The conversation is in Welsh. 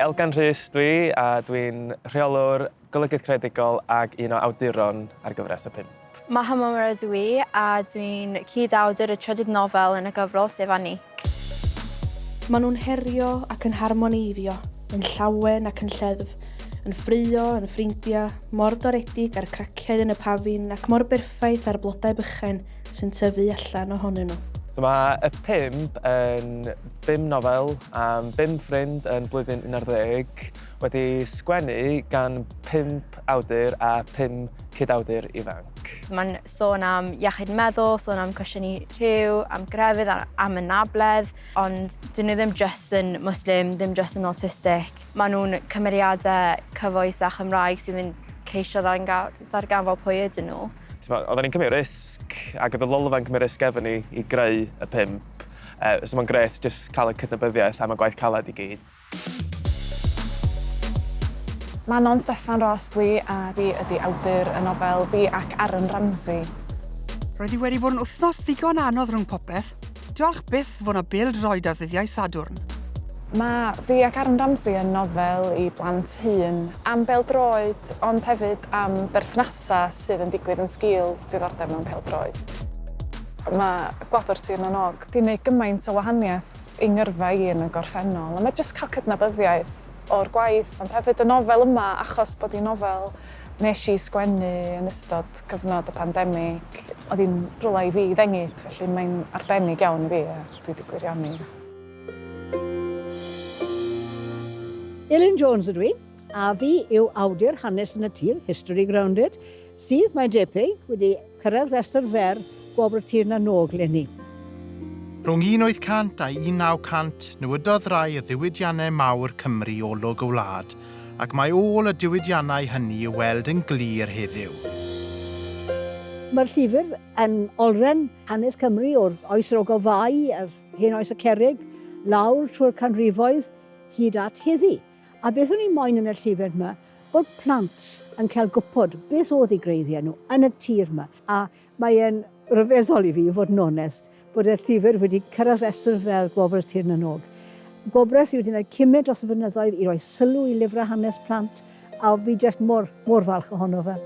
Elgan Rhys dwi, a dwi'n rheolwr golygydd creadigol ac un o awduron ar gyfres y 5. Mae Dyma'r dwi, a dwi'n cyd-awdur y trydydd nofel yn y gyfrol sef Annic. Maen nhw'n herio ac yn harmonifio, yn llawen ac yn lleddf, yn ffrio, yn ffrindiau, mor doredig ar craciau yn y pafin ac mor berffaith ar blodau bychain sy'n tyfu allan ohonyn nhw. So mae y 5 yn 5 nofel am 5 ffrind yn blwyddyn 11 wedi sgwennu gan 5 awdur a 5 cyd-awdur ifanc. Mae'n sôn am iechyd meddwl, sôn am cwestiynu rhyw, am grefydd, am anabledd, ond dyn nhw ddim jyst yn Muslim, ddim jyst yn autistic. Maen nhw'n cymeriadau cyfoes a Chymraeg sy'n mynd ceisio ddarganfod pwy ydyn nhw. Oedden ni'n cymryd risg, ac oedd y lolfa'n cymryd risg efo ni i greu y 5. So mae'n gret jyst cael y cydnabyddiaeth am y gwaith caled i gyd. Mae Non Steffan Ross dwi, a fi ydi awdur y nofel fi ac Aaron Ramsey. Roedd hi wedi bod yn wythnos ddigon anodd rhwng popeth. Diolch byth fod yna bêl-droed ar ddyddiau Sadwrn. Mae fi ac Aaron Ramsey yn nofel i blant hŷn am bêl-droed, ond hefyd am berthnasau sydd yn digwydd yn sgil diddordeb mewn pêl-droed. Mae Gwobrau Tir Nog wedi gwneud gymaint o wahaniaeth i ngyrfa i yn y gorffennol, a mae jyst cael cydnabyddiaeth o'r gwaith, ond hefyd y nofel yma, achos bod hi'n nofel nes i sgwennu yn ystod cyfnod y pandemig, oedd hi'n rhywle i fi ddengid, felly mae'n arbennig iawn i fi a dwi wedi gwirionu. Elin Jones ydw i, a fi yw awdur hanes yn y tir, History Grounded, sydd mae debyg wedi cyrraedd Rhestr fer Gwobrau Tir Nog leni. Rhwng 1800 a 1900, newydodd rai y ddiwydiannau mawr Cymru olwg y wlad, ac mae ôl y diwydiannau hynny i weld yn glir heddiw. Mae'r llyfr yn olren hanes Cymru o'r oes yr ogofau, yr hen oes y cerrig, lawr trwy'r canrifoedd hyd at heddi. A beth o'n i'n moyn yn y llyfr yma, bod plant yn cael gwybod beth oedd ei greiddiau nhw yn y tir yma. A mae'n rhyfeddol i fi, fod yn onest, bod y llyfr wedi cyrraedd Rhestr fel Gwobrau Tir Nog. Gwobrau sydd wedi gwneud cymryd dros y blynyddoedd i roi sylw i lyfrau hanes plant, a fi jyst mor falch ohono fe.